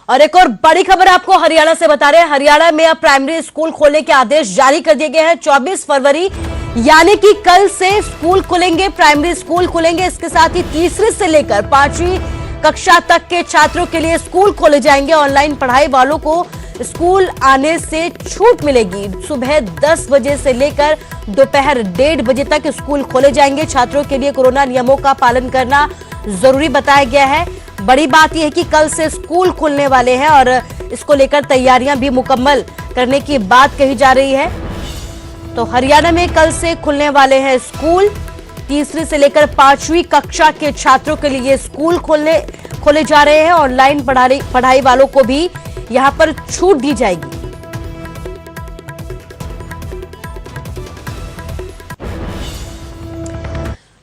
और एक और बड़ी खबर आपको हरियाणा से बता रहे हैं। हरियाणा में अब प्राइमरी स्कूल खोलने के आदेश जारी कर दिए गए हैं। 24 फरवरी यानी कि कल से स्कूल खुलेंगे, प्राइमरी स्कूल खुलेंगे। इसके साथ ही तीसरी से लेकर 5वीं कक्षा तक के छात्रों के लिए स्कूल खोले जाएंगे। ऑनलाइन पढ़ाई वालों को स्कूल आने से छूट मिलेगी। सुबह 10 बजे से लेकर दोपहर 1:30 बजे तक स्कूल खोले जाएंगे। छात्रों के लिए कोरोना नियमों का पालन करना जरूरी बताया गया है। बड़ी बात यह है कि कल से स्कूल खुलने वाले हैं और इसको लेकर तैयारियां भी मुकम्मल करने की बात कही जा रही है। तो हरियाणा में कल से खुलने वाले हैं स्कूल। तीसरी से लेकर 5वीं कक्षा के छात्रों के लिए स्कूल खोले जा रहे हैं। ऑनलाइन पढ़ाई वालों को भी यहां पर छूट दी जाएगी।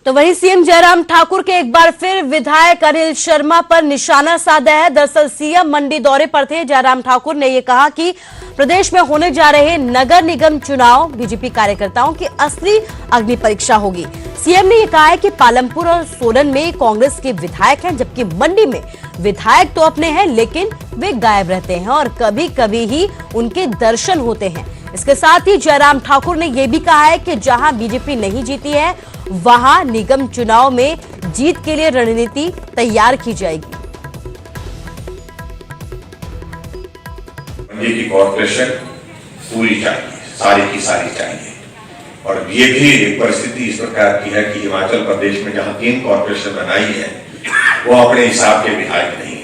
तो वहीं सीएम जयराम ठाकुर के एक बार फिर विधायक अनिल शर्मा पर निशाना साधा है। दरअसल सीएम मंडी दौरे पर थे। जयराम ठाकुर ने यह कहा कि प्रदेश में होने जा रहे नगर निगम चुनाव बीजेपी कार्यकर्ताओं की असली अग्नि परीक्षा होगी। सीएम ने यह कहा है कि पालमपुर और सोलन में कांग्रेस के विधायक हैं, जबकि मंडी में विधायक तो अपने हैं लेकिन वे गायब रहते हैं और कभी कभी ही उनके दर्शन होते हैं। इसके साथ ही जयराम ठाकुर ने यह भी कहा है कि जहां बीजेपी नहीं जीती है वहां निगम चुनाव में जीत के लिए रणनीति तैयार की जाएगी। मंडी की कॉर्पोरेशन पूरी चाहिए, सारी की सारी चाहिए। और ये भी एक परिस्थिति इस प्रकार की है कि हिमाचल प्रदेश में जहां 3 कॉर्पोरेशन बनाई है वो अपने हिसाब के विधायक नहीं है।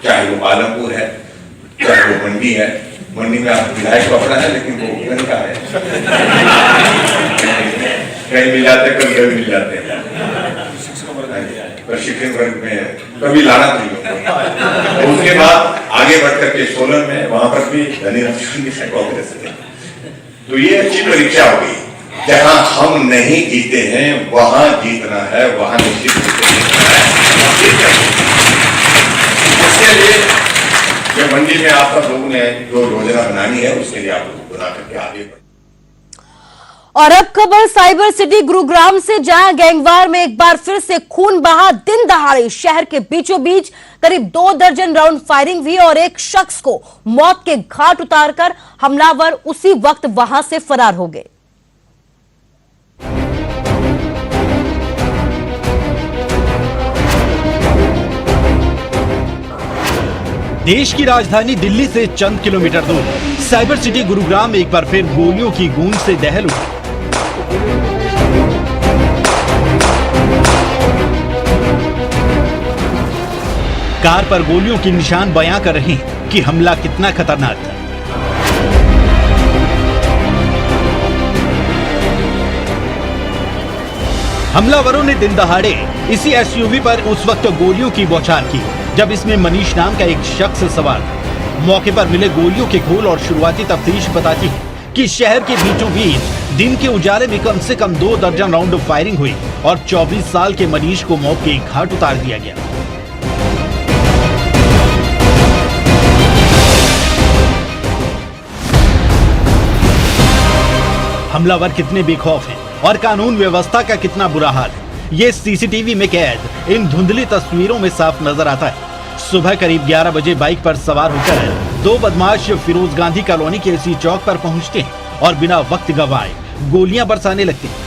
चाहे वो पालमपुर है, चाहे वो मंडी है। मंडी में आप विधायक तो अपना है लेकिन वो उनका का है। कहीं मिल जाते, कभी मिल जाते हैं। प्रशिक्षण वर्ग में कभी लाना नहीं होता। और उसके बाद आगे बढ़कर के सोलन में वहां पर भी कांग्रेस है। तो ये अच्छी परीक्षा होगी। जहां हम नहीं जीते हैं वहां जीतना है, वहां निश्चित जीतना है। इसके लिए जो मंडी में आप सब लोगों ने जो योजना बनानी है उसके लिए आप लोग बना करके आगे। और अब खबर साइबर सिटी गुरुग्राम से, जहां गैंगवार में एक बार फिर से खून बहा। दिन दहाड़े शहर के बीचों बीच करीब 2 दर्जन राउंड फायरिंग हुई और एक शख्स को मौत के घाट उतारकर हमलावर उसी वक्त वहां से फरार हो गए। देश की राजधानी दिल्ली से चंद किलोमीटर दूर साइबर सिटी गुरुग्राम एक बार फिर गोलियों की गूंज से दहल उठी। कार पर गोलियों की निशान बयां कर रहे हैं कि हमला कितना खतरनाक था। हमलावरों ने दिन दहाड़े इसी एसयूवी पर उस वक्त गोलियों की बौछार की जब इसमें मनीष नाम का एक शख्स सवार था। मौके पर मिले गोलियों के घोल और शुरुआती तफ्तीश बताती है कि शहर के बीचों बीच दिन के उजाले में कम से कम 2 दर्जन राउंड फायरिंग हुई और 24 साल के मनीष को मौत के घाट उतार दिया गया। हमलावर कितने बेखौफ हैं और कानून व्यवस्था का कितना बुरा हाल है, ये सीसीटीवी में कैद इन धुंधली तस्वीरों में साफ नजर आता है। सुबह करीब 11 बजे बाइक पर सवार होकर 2 बदमाश फिरोज गांधी कॉलोनी के इसी चौक पर पहुंचते हैं और बिना वक्त गंवाए गोलियां बरसाने लगते हैं।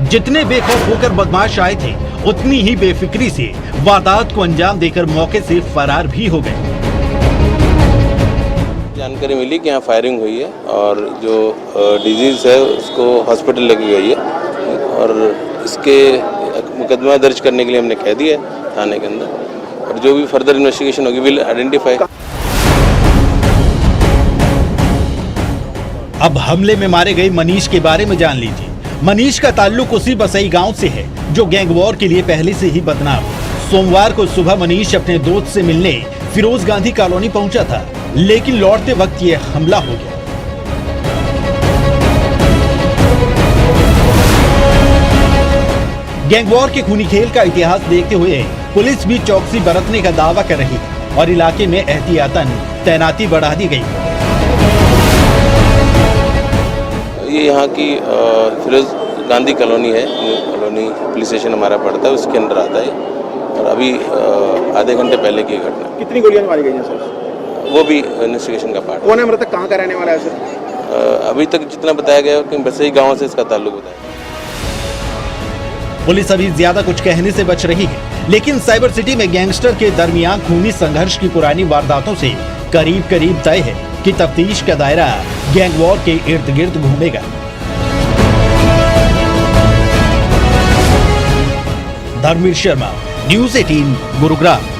जितने बेखौफ होकर बदमाश आए थे उतनी ही बेफिक्री से वारदात को अंजाम देकर मौके से फरार भी हो गए। जानकारी मिली कि यहाँ फायरिंग हुई है और जो डिजीज है उसको हॉस्पिटल लेके गई है और इसके मुकदमा दर्ज करने के लिए हमने कह दिया है थाने के अंदर और जो भी फर्दर इन्वेस्टिगेशन होगी विल आइडेंटिफाई। अब हमले में मारे गए मनीष के बारे में जान लीजिए। मनीष का ताल्लुक उसी बसई गांव से है जो गैंग वॉर के लिए पहले से ही बदनाम। सोमवार को सुबह मनीष अपने दोस्त से मिलने फिरोज गांधी कॉलोनी पहुंचा था, लेकिन लौटते वक्त ये हमला हो गया। गैंग वॉर के खूनी खेल का इतिहास देखते हुए पुलिस भी चौकसी बरतने का दावा कर रही है और इलाके में एहतियातन तैनाती बढ़ा दी गई। ये यहाँ की फिरोज गांधी कॉलोनी है, कॉलोनी पुलिस स्टेशन हमारा पड़ता है, उसके अंदर आता है। और अभी आधे घंटे पहले की घटना, कितनी गोलियां मारी गई हैं सर? वो भी इन्वेस्टिगेशन का पार्ट कौन है मृतक, कहाँ का रहने वाला है सर? है। अभी तक जितना बताया गया कि बसई गांव से इसका ताल्लुक बताया। पुलिस अभी ज्यादा कुछ कहने से बच रही है, लेकिन साइबर सिटी में गैंगस्टर के दरमियान खूनी संघर्ष की पुरानी वारदातों से करीब करीब तय है कि तफ्तीश का दायरा गैंग वॉर के इर्द गिर्द घूमेगा। धर्मवीर शर्मा, न्यूज़ 18, गुरुग्राम।